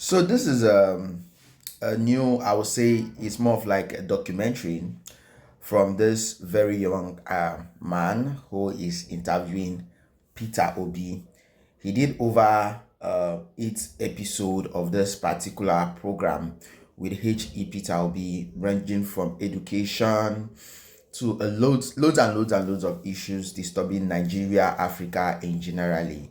So this is a new, I would say, it's more of like a documentary from this very young man who is interviewing Peter Obi. He did over 8 episode of this particular program with HE Peter Obi, ranging from education to loads and loads of issues disturbing Nigeria, Africa in generally.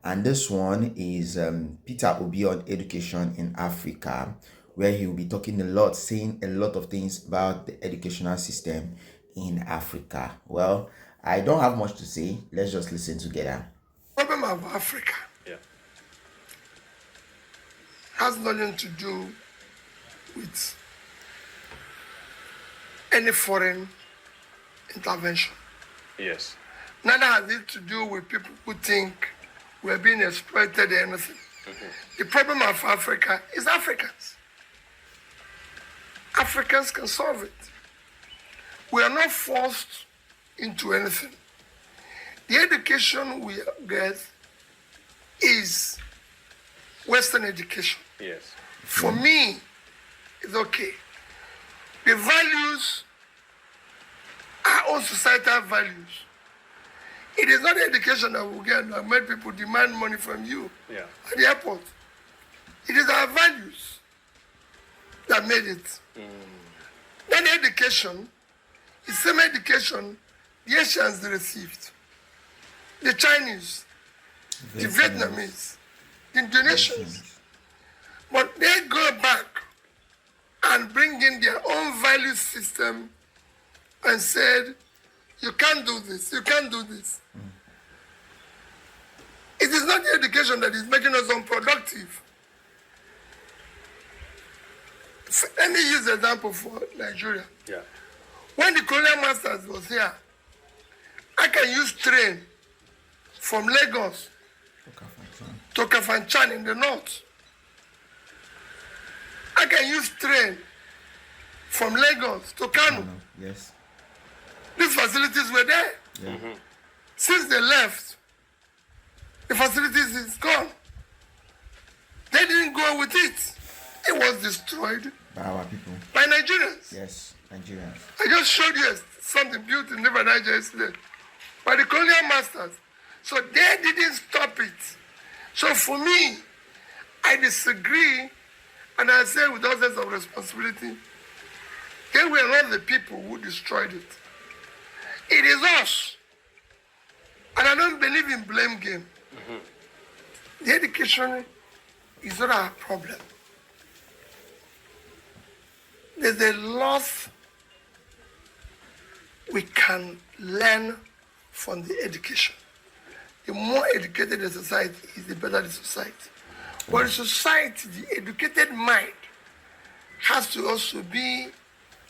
And this one is Peter Obi on education in Africa, where he will be talking a lot, saying a lot of things about the educational system in Africa. Well, I don't have much to say. Let's just listen together. Problem of Africa has nothing to do with any foreign intervention. Yes. Neither has it to do with people who think we're being exploited or anything. The problem of Africa is Africans. Africans can solve it. We are not forced into anything. The education we get is Western education. Yes. For me, it's okay. The values are all societal values. It is not the education that will get that made people demand money from you at the airport. It is our values that made it. Then education is same education the Asians received, the Chinese, the Vietnamese, the Indonesians. But they go back and bring in their own value system and said, you can't do this, you can't do this. It is not the education that is making us unproductive. Let me use the example for Nigeria. Yeah. When the colonial masters was here, I can use train from Lagos to Kafanchan in the north. I can use train from Lagos to Kano. Yes. These facilities were there. Yeah. Since they left, the facilities is gone. They didn't go with it. It was destroyed By our people. by Nigerians. Yes, Nigerians. I just showed you something built in River Niger yesterday by the colonial masters. So they didn't stop it. So for me, I disagree, and I say with all sense of responsibility, they were not the people who destroyed it. It is us. And I don't believe in blame game. The education is not our problem. There's a lot we can learn from the education. The more educated the society is, the better the society. But the society, the educated mind, has to also be,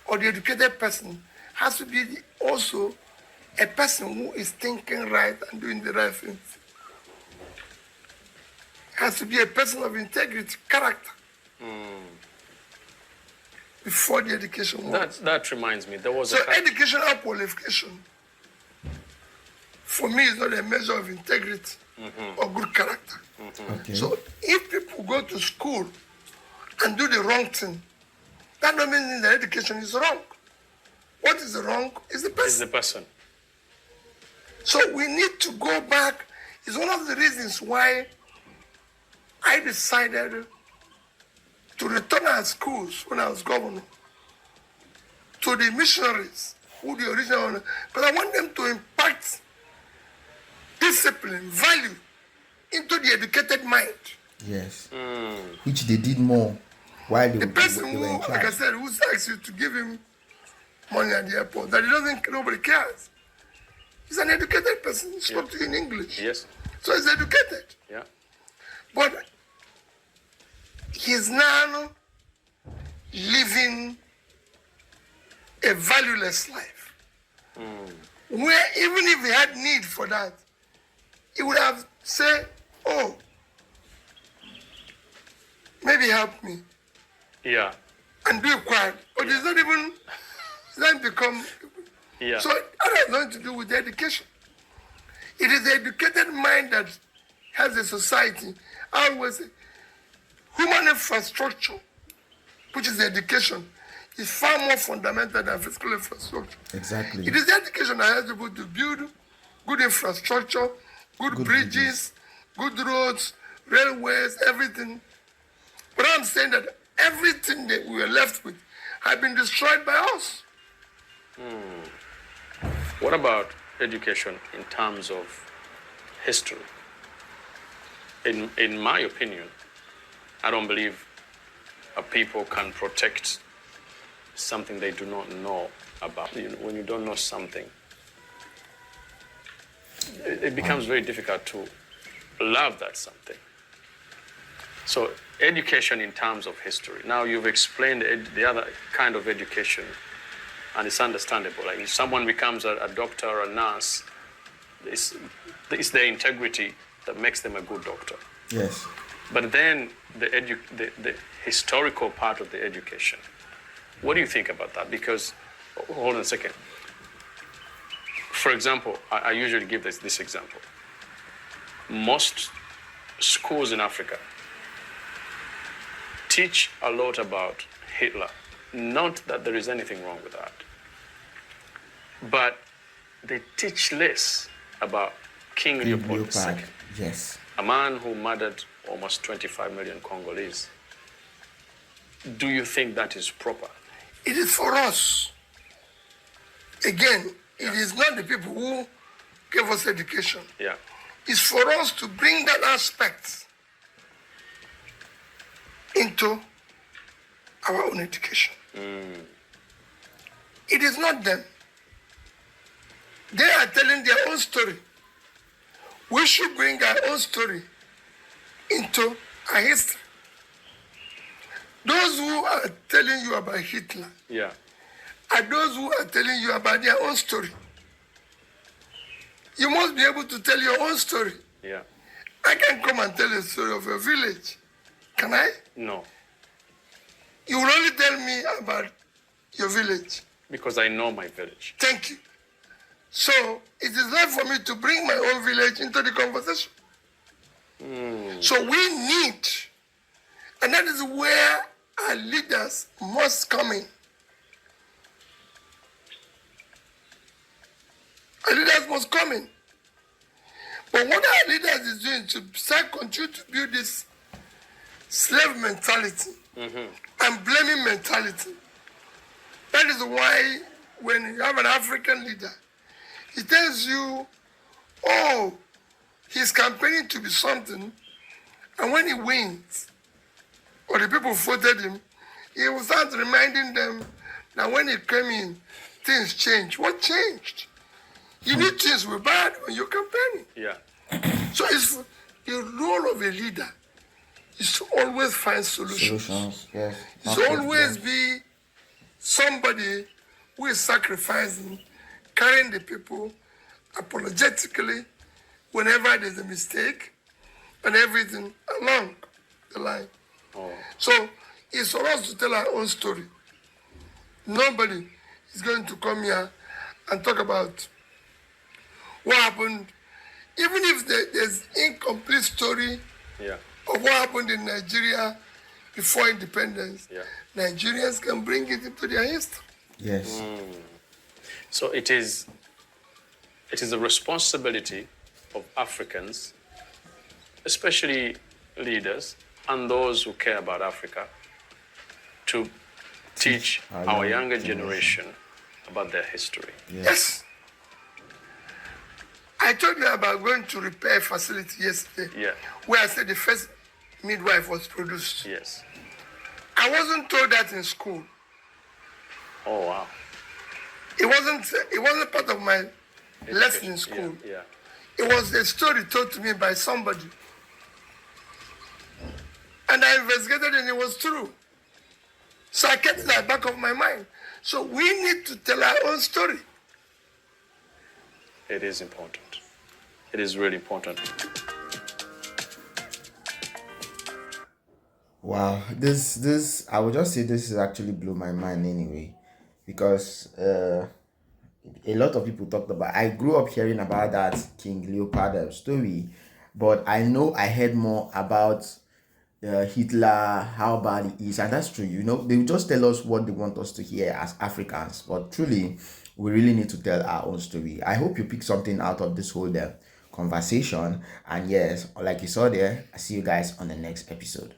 or the educated person, has to be also a person who is thinking right and doing the right things. Has to be a person of integrity, character. Before the education works. That reminds me, there was so educational qualification, for me, is not a measure of integrity or good character. Okay. So if people go to school and do the wrong thing, that doesn't mean the education is wrong. What is wrong is the person. Is the person. So we need to go back. It's one of the reasons why I decided to return our schools when I was governor to the missionaries who the original, because I want them to impact discipline, value into the educated mind. Yes. Which they did more while they, The person they who, were in like I charge. said, who asks you to give him money at the airport, that he doesn't, nobody cares. He's an educated person. He spoke to you in English. Yes. So he's educated. Yeah. But he's now living a valueless life. Where even if he had need for that, he would have said, oh, maybe help me Yeah. and be quiet. But it's not even, it's not become, Yeah. so that has nothing to do with the education. It is the educated mind that has a society. I always say, human infrastructure, which is education, is far more fundamental than physical infrastructure. Exactly. It is education that helps people to build good infrastructure, good bridges, good roads, railways, everything. But I'm saying that everything that we were left with had been destroyed by us. What about education in terms of history? In my opinion, I don't believe a people can protect something they do not know about. When you don't know something, it becomes very difficult to love that something. So education in terms of history. Now you've explained the other kind of education, and it's understandable. Like if someone becomes a doctor or a nurse, it's their integrity that makes them a good doctor. Yes. But then the historical part of the education, what do you think about that? Because, hold on a second. For example, I usually give this example. Most schools in Africa teach a lot about Hitler. Not that there is anything wrong with that. But they teach less about King Leopold II. Yes. A man who murdered almost 25 million Congolese. Do you think that is proper? It is for us. Again, it is not the people who gave us education. Yeah. It's for us to bring that aspect into our own education. It is not them. They are telling their own story. We should bring our own story into our history. Those who are telling you about Hitler Yeah. are those who are telling you about their own story. You must be able to tell your own story. Yeah. I can come and tell a story of a village. Can I? No. You will only tell me about your village. Because I know my village. Thank you. So it is not for me to bring my own village into the conversation. So we need, and that is where our leaders must come in. Our leaders must come in. But what our leaders is doing to continue to build this slave mentality and blaming mentality. That is why when you have an African leader, he tells you, oh, he's campaigning to be something, and when he wins, or the people voted him, he will start reminding them that when he came in, things changed. What changed? You need things to be bad when you're campaigning. Yeah. So it's the role of a leader is to always find solutions. Yes. It's to always be somebody who is sacrificing, carrying the people apologetically whenever there's a mistake and everything along the line. Oh. So it's for us to tell our own story. Nobody is going to come here and talk about what happened, even if there's incomplete story Yeah. of what happened in Nigeria before independence. Yeah. Nigerians can bring it into their history. Yes. So it is a responsibility of Africans, especially leaders and those who care about Africa, to teach our younger generation about their history. Yes. I told you about going to repair facility yesterday, Yeah. where I said the first midwife was produced. Yes. I wasn't told that in school. Oh, wow. It wasn't part of my lesson in school. Yeah. It was a story told to me by somebody. And I investigated and it was true. So I kept it at the back of my mind. So we need to tell our own story. It is important. It is really important. Wow, this I would just say this is actually blew my mind anyway, because a lot of people talked about. I grew up hearing about that King Leopold story, but I know I heard more about Hitler, how bad he is, and that's true. They will just tell us what they want us to hear as Africans, but truly, we really need to tell our own story. I hope you pick something out of this whole conversation, and yes, like you saw there, I see you guys on the next episode.